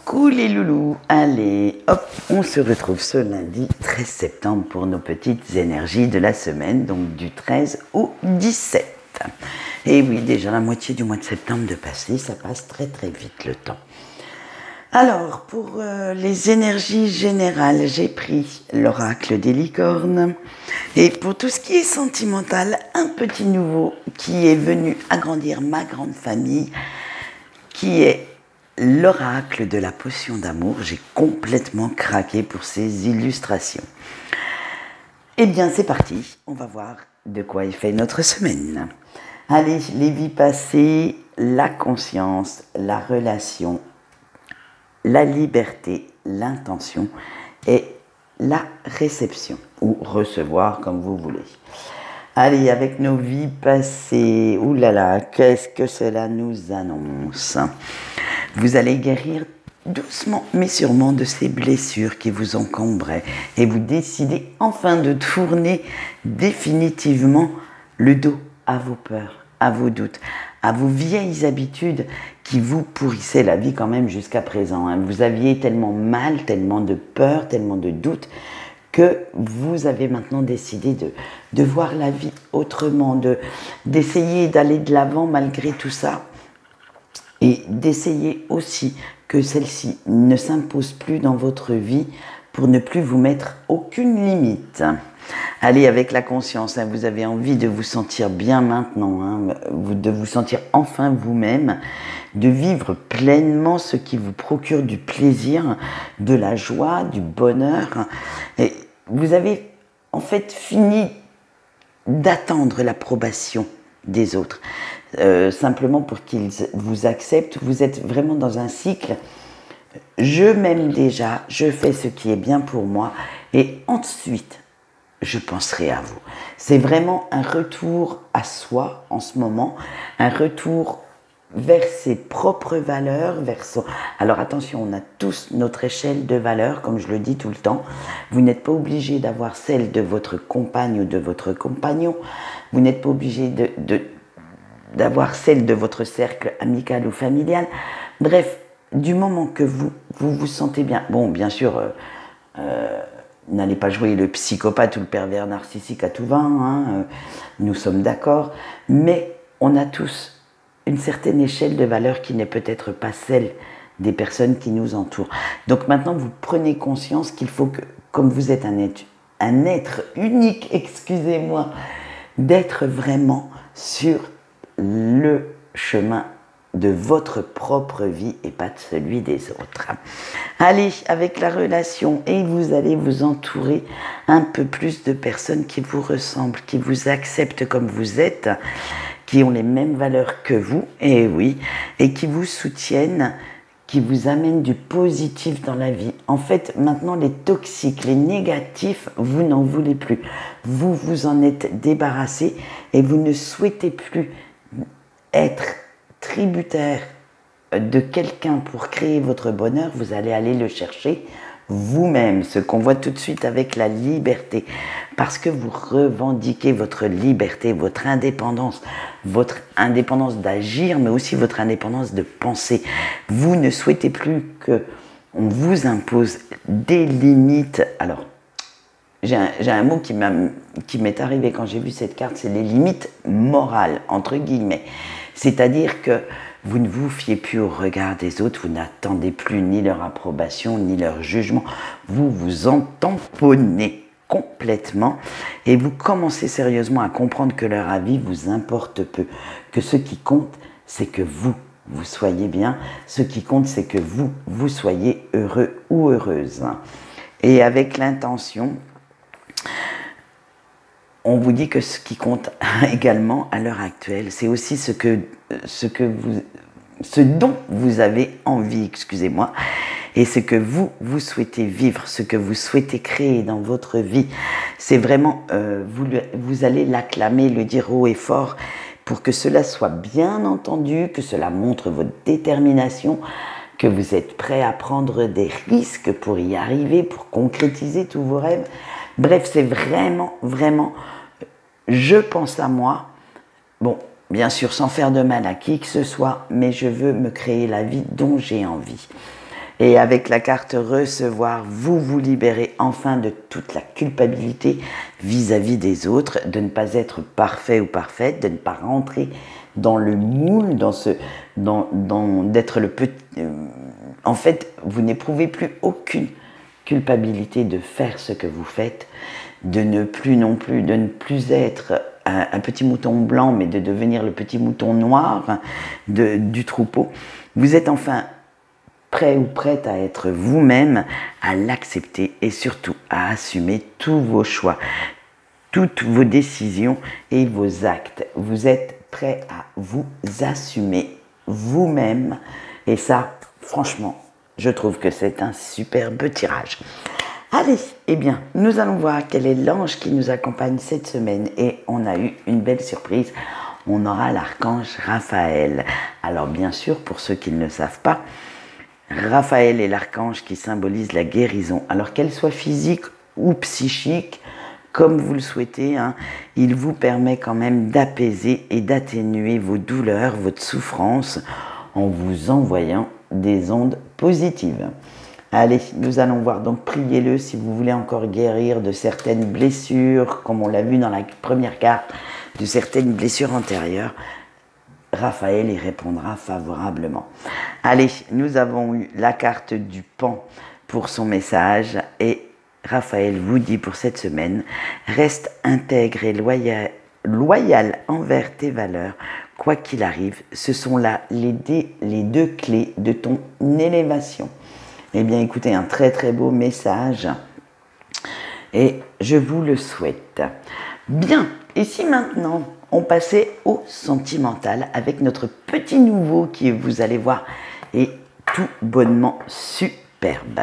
Coucou les loulous, allez, hop, on se retrouve ce lundi 13 septembre pour nos petites énergies de la semaine, donc du 13 au 17. Et oui, déjà la moitié du mois de septembre de passer, ça passe très très vite le temps. Alors, pour les énergies générales, j'ai pris l'oracle des licornes. Et pour tout ce qui est sentimental, un petit nouveau qui est venu agrandir ma grande famille, qui est l'oracle de la potion d'amour. J'ai complètement craqué pour ces illustrations. Eh bien, c'est parti. On va voir de quoi est fait notre semaine. Allez, les vies passées, la conscience, la relation, la liberté, l'intention et la réception, ou recevoir comme vous voulez. Allez, avec nos vies passées, oulala, qu'est-ce que cela nous annonce? Vous allez guérir doucement mais sûrement de ces blessures qui vous encombraient et vous décidez enfin de tourner définitivement le dos à vos peurs, à vos doutes, à vos vieilles habitudes qui vous pourrissaient la vie quand même jusqu'à présent. Vous aviez tellement mal, tellement de peur, tellement de doutes que vous avez maintenant décidé de voir la vie autrement, d'essayer d'aller de l'avant malgré tout ça et d'essayer aussi que celle-ci ne s'impose plus dans votre vie pour ne plus vous mettre aucune limite. Allez, avec la conscience, vous avez envie de vous sentir bien maintenant, de vous sentir enfin vous-même, de vivre pleinement ce qui vous procure du plaisir, de la joie, du bonheur. Et vous avez en fait fini d'attendre l'approbation des autres, simplement pour qu'ils vous acceptent. Vous êtes vraiment dans un cycle. Je m'aime déjà, je fais ce qui est bien pour moi et ensuite je penserai à vous. C'est vraiment un retour à soi en ce moment, un retour vers ses propres valeurs, Alors attention, on a tous notre échelle de valeurs, comme je le dis tout le temps. Vous n'êtes pas obligé d'avoir celle de votre compagne ou de votre compagnon. Vous n'êtes pas obligé d'avoir celle de votre cercle amical ou familial. Bref, du moment que vous vous sentez bien. Bon, bien sûr, n'allez pas jouer le psychopathe ou le pervers narcissique à tout va, nous sommes d'accord, mais on a tous une certaine échelle de valeur qui n'est peut-être pas celle des personnes qui nous entourent. Donc maintenant, vous prenez conscience qu'il faut que, comme vous êtes un être unique, excusez-moi, d'être vraiment sur le chemin de votre propre vie et pas de celui des autres. Allez, avec la relation, et vous allez vous entourer un peu plus de personnes qui vous ressemblent, qui vous acceptent comme vous êtes, qui ont les mêmes valeurs que vous, et oui, et qui vous soutiennent, qui vous amènent du positif dans la vie. En fait, maintenant, les toxiques, les négatifs, vous n'en voulez plus. Vous vous en êtes débarrassé et vous ne souhaitez plus être tributaire de quelqu'un pour créer votre bonheur. Vous allez aller le chercher vous-même, ce qu'on voit tout de suite avec la liberté, parce que vous revendiquez votre liberté, votre indépendance d'agir, mais aussi votre indépendance de penser. Vous ne souhaitez plus qu'on vous impose des limites. Alors, j'ai un mot qui m'est arrivé quand j'ai vu cette carte, c'est les limites morales, entre guillemets. C'est-à-dire que vous ne vous fiez plus au regard des autres, vous n'attendez plus ni leur approbation, ni leur jugement. Vous vous en tamponnez complètement et vous commencez sérieusement à comprendre que leur avis vous importe peu. Que ce qui compte, c'est que vous soyez bien. Ce qui compte, c'est que vous soyez heureux ou heureuse. Et avec l'intention, on vous dit que ce qui compte également à l'heure actuelle, c'est aussi ce dont vous avez envie, excusez-moi, et ce que vous souhaitez vivre, ce que vous souhaitez créer dans votre vie. C'est vraiment, vous allez l'acclamer, le dire haut et fort, pour que cela soit bien entendu, que cela montre votre détermination, que vous êtes prêt à prendre des risques pour y arriver, pour concrétiser tous vos rêves. Bref, c'est vraiment, vraiment, je pense à moi. Bon, bien sûr, sans faire de mal à qui que ce soit, mais je veux me créer la vie dont j'ai envie. Et avec la carte recevoir, vous vous libérez enfin de toute la culpabilité vis-à-vis des autres, de ne pas être parfait ou parfaite, de ne pas rentrer dans le moule, d'être le petit... en fait, vous n'éprouvez plus aucune culpabilité de faire ce que vous faites, de ne plus être un petit mouton blanc, mais de devenir le petit mouton noir du troupeau. Vous êtes enfin prêt ou prête à être vous-même, à l'accepter et surtout à assumer tous vos choix, toutes vos décisions et vos actes. Vous êtes prêt à vous assumer vous-même et ça, franchement, je trouve que c'est un superbe tirage. Allez, eh bien, nous allons voir quel est l'ange qui nous accompagne cette semaine et on a eu une belle surprise. On aura l'archange Raphaël. Alors bien sûr, pour ceux qui ne le savent pas, Raphaël est l'archange qui symbolise la guérison. Alors qu'elle soit physique ou psychique, comme vous le souhaitez, hein, il vous permet quand même d'apaiser et d'atténuer vos douleurs, votre souffrance, en vous envoyant des ondes positives. Allez, nous allons voir, donc priez-le si vous voulez encore guérir de certaines blessures, comme on l'a vu dans la première carte, de certaines blessures antérieures. Raphaël y répondra favorablement. Allez, nous avons eu la carte du pan pour son message et Raphaël vous dit pour cette semaine, reste intègre et loyal envers tes valeurs, quoi qu'il arrive, ce sont là les deux clés de ton élévation. Eh bien écoutez, un très très beau message et je vous le souhaite. Bien, et si maintenant on passait au sentimental avec notre petit nouveau qui, vous allez voir, est tout bonnement superbe.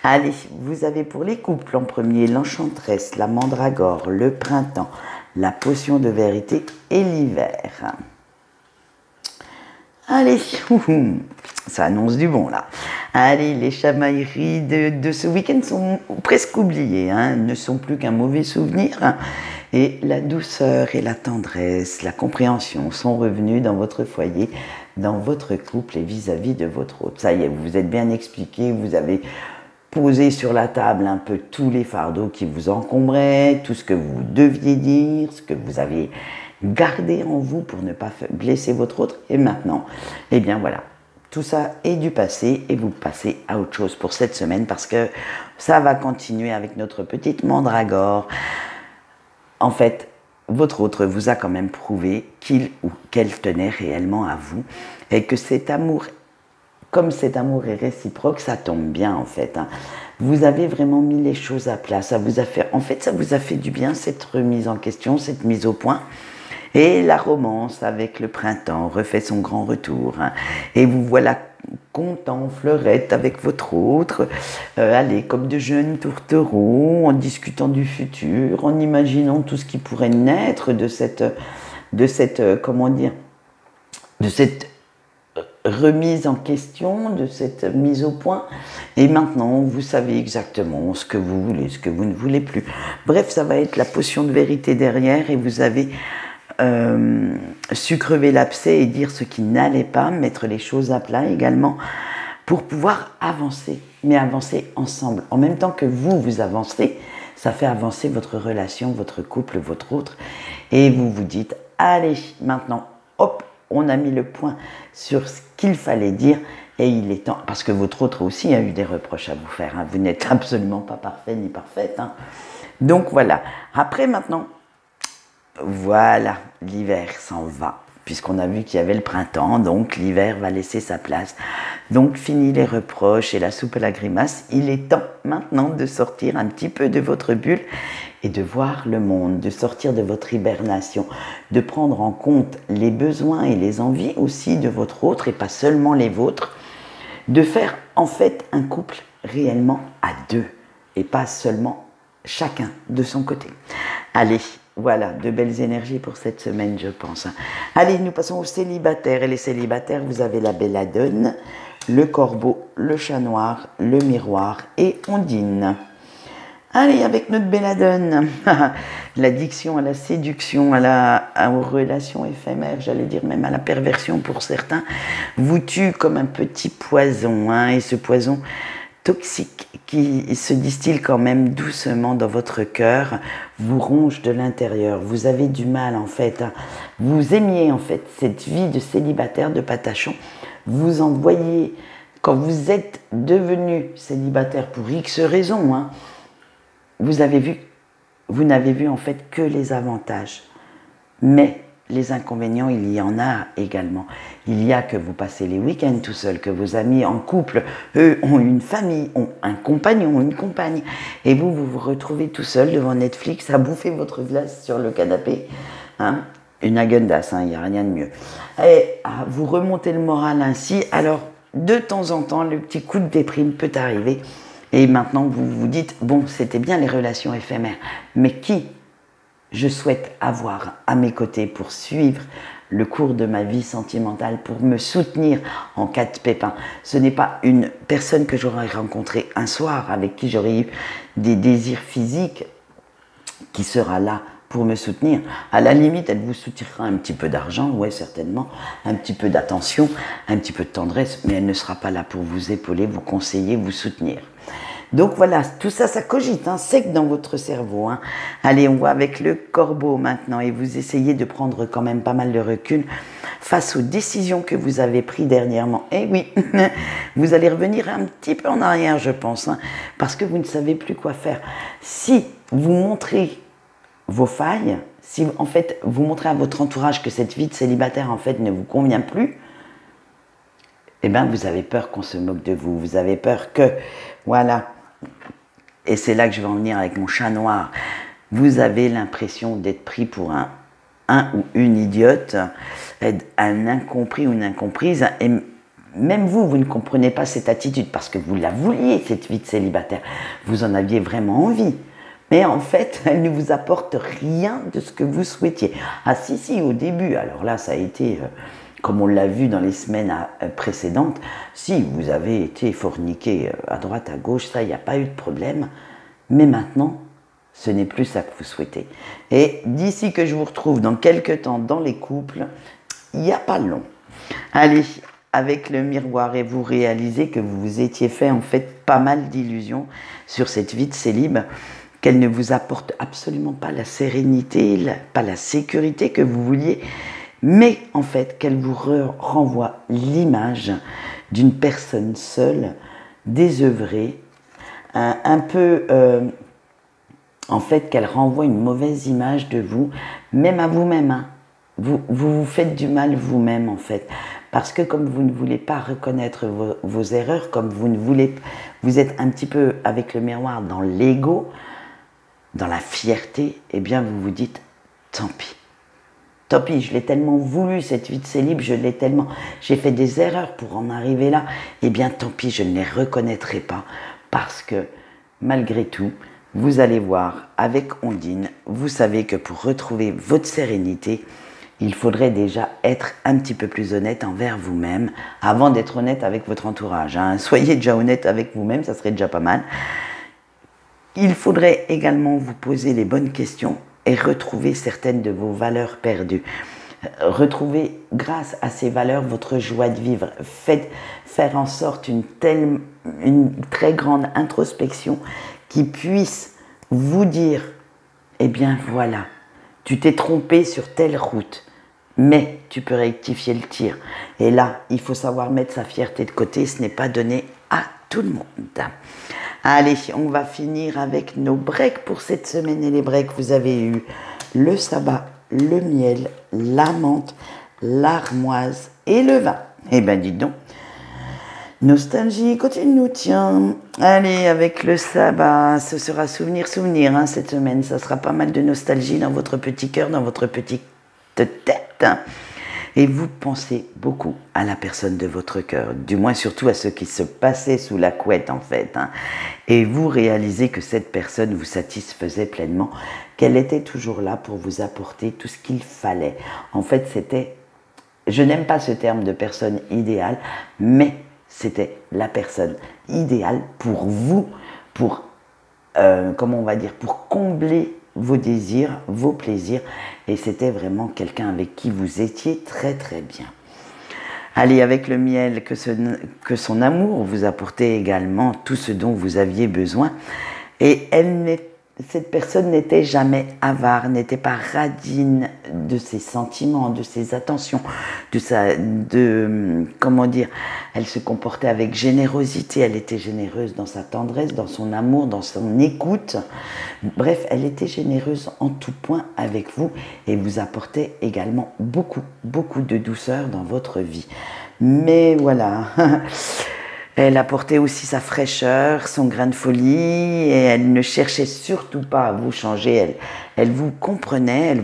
Allez, vous avez pour les couples en premier l'enchanteresse, la mandragore, le printemps, la potion de vérité et l'hiver. Allez, ça annonce du bon là. Allez, les chamailleries de ce week-end sont presque oubliées, hein, ne sont plus qu'un mauvais souvenir. Hein, et la douceur et la tendresse, la compréhension sont revenus dans votre foyer, dans votre couple et vis-à-vis de votre hôte. Ça y est, vous vous êtes bien expliqué, vous avez posé sur la table un peu tous les fardeaux qui vous encombraient, tout ce que vous deviez dire, ce que vous avez gardé en vous pour ne pas blesser votre autre. Et maintenant, eh bien voilà, tout ça est du passé et vous passez à autre chose pour cette semaine parce que ça va continuer avec notre petite mandragore. En fait, votre autre vous a quand même prouvé qu'il ou qu'elle tenait réellement à vous et que cet amour, comme cet amour est réciproque, ça tombe bien en fait. Hein. Vous avez vraiment mis les choses à plat. Ça vous a fait du bien cette remise en question, cette mise au point. Et la romance avec le printemps refait son grand retour. Hein. Et vous voilà content, fleurette avec votre autre, allez, comme de jeunes tourtereaux, en discutant du futur, en imaginant tout ce qui pourrait naître de cette comment dire, de cette remise en question, de cette mise au point. Et maintenant, vous savez exactement ce que vous voulez, ce que vous ne voulez plus. Bref, ça va être la potion de vérité derrière et vous avez su crever l'abcès et dire ce qui n'allait pas, mettre les choses à plat également pour pouvoir avancer, mais avancer ensemble. En même temps que vous avancez, ça fait avancer votre relation, votre couple, votre autre et vous vous dites, allez, maintenant, hop, on a mis le point sur ce qu'il fallait dire et il est temps, parce que votre autre aussi a eu des reproches à vous faire, hein. Vous n'êtes absolument pas parfait ni parfaite. Hein. Donc voilà, après maintenant, voilà, l'hiver s'en va, puisqu'on a vu qu'il y avait le printemps, donc l'hiver va laisser sa place. Donc fini les reproches et la soupe à la grimace, il est temps maintenant de sortir un petit peu de votre bulle et de voir le monde, de sortir de votre hibernation, de prendre en compte les besoins et les envies aussi de votre autre et pas seulement les vôtres, de faire en fait un couple réellement à deux et pas seulement chacun de son côté. Allez, voilà, de belles énergies pour cette semaine, je pense. Allez, nous passons aux célibataires. Et les célibataires, vous avez la belladone, le corbeau, le chat noir, le miroir et Ondine. Allez, avec notre belladone, l'addiction à la séduction, aux relations éphémères, j'allais dire même à la perversion pour certains, vous tue comme un petit poison, hein, et ce poison toxique qui se distille quand même doucement dans votre cœur, vous ronge de l'intérieur. Vous avez du mal en fait, vous aimiez en fait cette vie de célibataire, de patachon, vous en voyez, quand vous êtes devenu célibataire pour X raisons, hein, vous n'avez vu en fait que les avantages. Mais les inconvénients, il y en a également. Il y a que vous passez les week-ends tout seul, que vos amis en couple, eux, ont une famille, ont un compagnon, une compagne. Et vous vous retrouvez tout seul devant Netflix à bouffer votre glace sur le canapé. Hein, une Häagen-Dazs, il n'y a rien de mieux. Et vous remontez le moral ainsi. Alors, de temps en temps, le petit coup de déprime peut arriver. Et maintenant, vous vous dites, bon, c'était bien les relations éphémères, mais qui je souhaite avoir à mes côtés pour suivre le cours de ma vie sentimentale, pour me soutenir en cas de pépin. Ce n'est pas une personne que j'aurais rencontrée un soir, avec qui j'aurais eu des désirs physiques, qui sera là pour me soutenir. À la limite, elle vous soutirera un petit peu d'argent, ouais, certainement, un petit peu d'attention, un petit peu de tendresse, mais elle ne sera pas là pour vous épauler, vous conseiller, vous soutenir. Donc voilà, tout ça, ça cogite, hein, sec dans votre cerveau. Hein. Allez, on voit avec le corbeau maintenant, et vous essayez de prendre quand même pas mal de recul face aux décisions que vous avez prises dernièrement. Et oui, vous allez revenir un petit peu en arrière, je pense, hein, parce que vous ne savez plus quoi faire. Si vous montrez vos failles, si en fait vous montrez à votre entourage que cette vie de célibataire en fait ne vous convient plus, eh bien vous avez peur qu'on se moque de vous, vous avez peur que, voilà, et c'est là que je vais en venir avec mon chat noir, vous avez l'impression d'être pris pour un ou une idiote, un incompris ou une incomprise, et même vous ne comprenez pas cette attitude parce que vous la vouliez, cette vie de célibataire, vous en aviez vraiment envie. Mais en fait, elle ne vous apporte rien de ce que vous souhaitiez. Ah si, au début, alors là, ça a été, comme on l'a vu dans les semaines précédentes, si vous avez été forniqué à droite, à gauche, ça, il n'y a pas eu de problème. Mais maintenant, ce n'est plus ça que vous souhaitez. Et d'ici que je vous retrouve dans quelques temps dans les couples, il n'y a pas long. Allez, avec le miroir, et vous réalisez que vous vous étiez fait en fait pas mal d'illusions sur cette vie de célib, qu'elle ne vous apporte absolument pas la sérénité, pas la sécurité que vous vouliez, mais en fait qu'elle vous renvoie l'image d'une personne seule, désœuvrée, un peu, en fait qu'elle renvoie une mauvaise image de vous, même à vous-même. Hein. Vous faites du mal vous-même en fait, parce que comme vous ne voulez pas reconnaître vos erreurs, comme vous êtes un petit peu avec le miroir dans l'ego, dans la fierté, eh bien vous vous dites, tant pis. Tant pis, je l'ai tellement voulu, cette vie de célib, j'ai fait des erreurs pour en arriver là, eh bien tant pis, je ne les reconnaîtrai pas, parce que malgré tout, vous allez voir, avec Ondine, vous savez que pour retrouver votre sérénité, il faudrait déjà être un petit peu plus honnête envers vous-même, avant d'être honnête avec votre entourage. Hein. Soyez déjà honnête avec vous-même, ça serait déjà pas mal. Il faudrait également vous poser les bonnes questions et retrouver certaines de vos valeurs perdues. Retrouver, grâce à ces valeurs, votre joie de vivre. Faire en sorte une très grande introspection qui puisse vous dire, eh bien voilà, tu t'es trompé sur telle route, mais tu peux rectifier le tir. Et là, il faut savoir mettre sa fierté de côté, ce n'est pas donné à tout le monde. Allez, on va finir avec nos breaks pour cette semaine. Et les breaks, vous avez eu le sabbat, le miel, la menthe, l'armoise et le vin. Eh ben, dites donc, nostalgie, continue, tiens. Allez, avec le sabbat, ce sera souvenir, hein, cette semaine. Ça sera pas mal de nostalgie dans votre petit cœur, dans votre petite tête. Et vous pensez beaucoup à la personne de votre cœur, du moins surtout à ce qui se passait sous la couette en fait. Hein. Et vous réalisez que cette personne vous satisfaisait pleinement, qu'elle était toujours là pour vous apporter tout ce qu'il fallait. En fait, c'était, je n'aime pas ce terme de personne idéale, mais c'était la personne idéale pour vous, pour comment on va dire, pour combler vos désirs, vos plaisirs. Et c'était vraiment quelqu'un avec qui vous étiez très très bien. Allez, avec le miel, que son amour vous apportait également tout ce dont vous aviez besoin. Et cette personne n'était jamais avare, n'était pas radine de ses sentiments, de ses attentions, comment dire, elle se comportait avec générosité, elle était généreuse dans sa tendresse, dans son amour, dans son écoute. Bref, elle était généreuse en tout point avec vous et vous apportait également beaucoup, beaucoup de douceur dans votre vie. Mais voilà, elle apportait aussi sa fraîcheur, son grain de folie, et elle ne cherchait surtout pas à vous changer. Elle vous comprenait,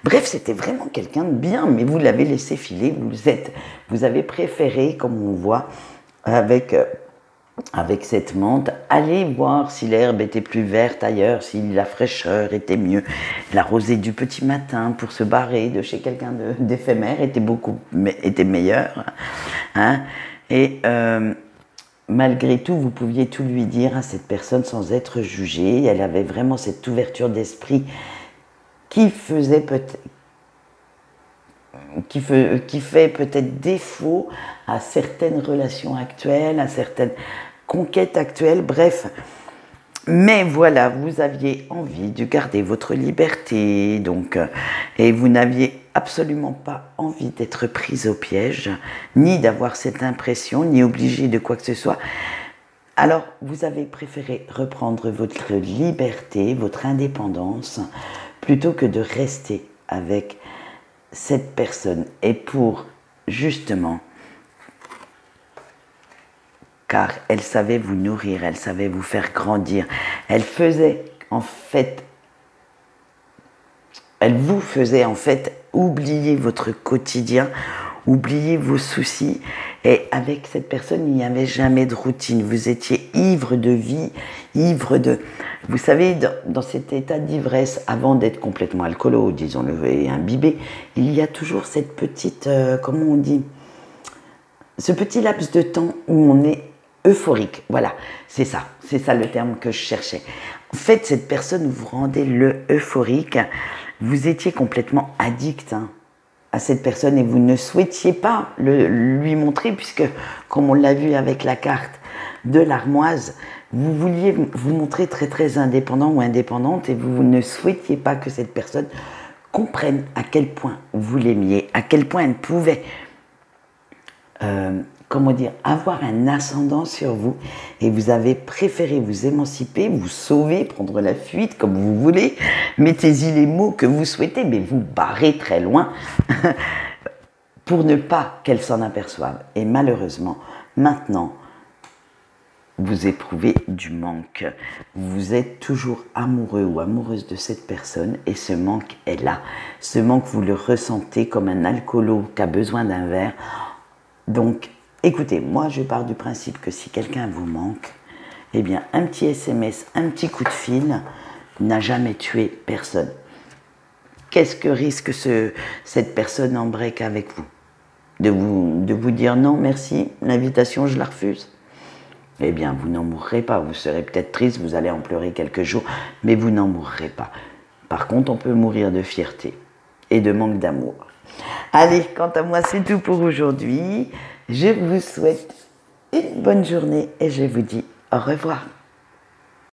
Bref, c'était vraiment quelqu'un de bien, mais vous l'avez laissé filer. Vous avez préféré, comme on voit, avec cette menthe, aller voir si l'herbe était plus verte ailleurs, si la fraîcheur était mieux. La rosée du petit matin pour se barrer de chez quelqu'un d'éphémère était meilleure. Hein. Et malgré tout, vous pouviez tout lui dire à cette personne sans être jugée. Elle avait vraiment cette ouverture d'esprit qui fait peut-être défaut à certaines relations actuelles, à certaines conquêtes actuelles, bref. Mais voilà, vous aviez envie de garder votre liberté, donc, et vous n'aviez absolument pas envie d'être prise au piège, ni d'avoir cette impression, ni obligée de quoi que ce soit. Alors, vous avez préféré reprendre votre liberté, votre indépendance, plutôt que de rester avec cette personne. Et pour, justement, car elle savait vous nourrir, elle savait vous faire grandir, elle vous faisait en fait oublier votre quotidien, oublier vos soucis. Et avec cette personne, il n'y avait jamais de routine. Vous étiez ivre de vie, ivre de... Vous savez, dans cet état d'ivresse, avant d'être complètement alcoolo, disons-le, et imbibé, il y a toujours cette petite, comment on dit, ce petit laps de temps où on est euphorique. Voilà, c'est ça le terme que je cherchais. En fait, cette personne vous rendait euphorique. Vous étiez complètement addict à cette personne et vous ne souhaitiez pas lui montrer, puisque, comme on l'a vu avec la carte de l'armoise, vous vouliez vous montrer très très indépendant ou indépendante et vous ne souhaitiez pas que cette personne comprenne à quel point vous l'aimiez, à quel point elle pouvait avoir un ascendant sur vous, et vous avez préféré vous émanciper, vous sauver, prendre la fuite comme vous voulez, mettez-y les mots que vous souhaitez, mais vous barrez très loin pour ne pas qu'elle s'en aperçoive. Et malheureusement, maintenant, vous éprouvez du manque. Vous êtes toujours amoureux ou amoureuse de cette personne et ce manque est là. Ce manque, vous le ressentez comme un alcoolo qui a besoin d'un verre. Donc, écoutez, moi je pars du principe que si quelqu'un vous manque, eh bien un petit SMS, un petit coup de fil n'a jamais tué personne. Qu'est-ce que risque cette personne en break avec vous? De vous dire non merci, l'invitation je la refuse? Eh bien vous n'en mourrez pas, vous serez peut-être triste, vous allez en pleurer quelques jours, mais vous n'en mourrez pas. Par contre, on peut mourir de fierté et de manque d'amour. Allez, quant à moi, c'est tout pour aujourd'hui. Je vous souhaite une bonne journée et je vous dis au revoir.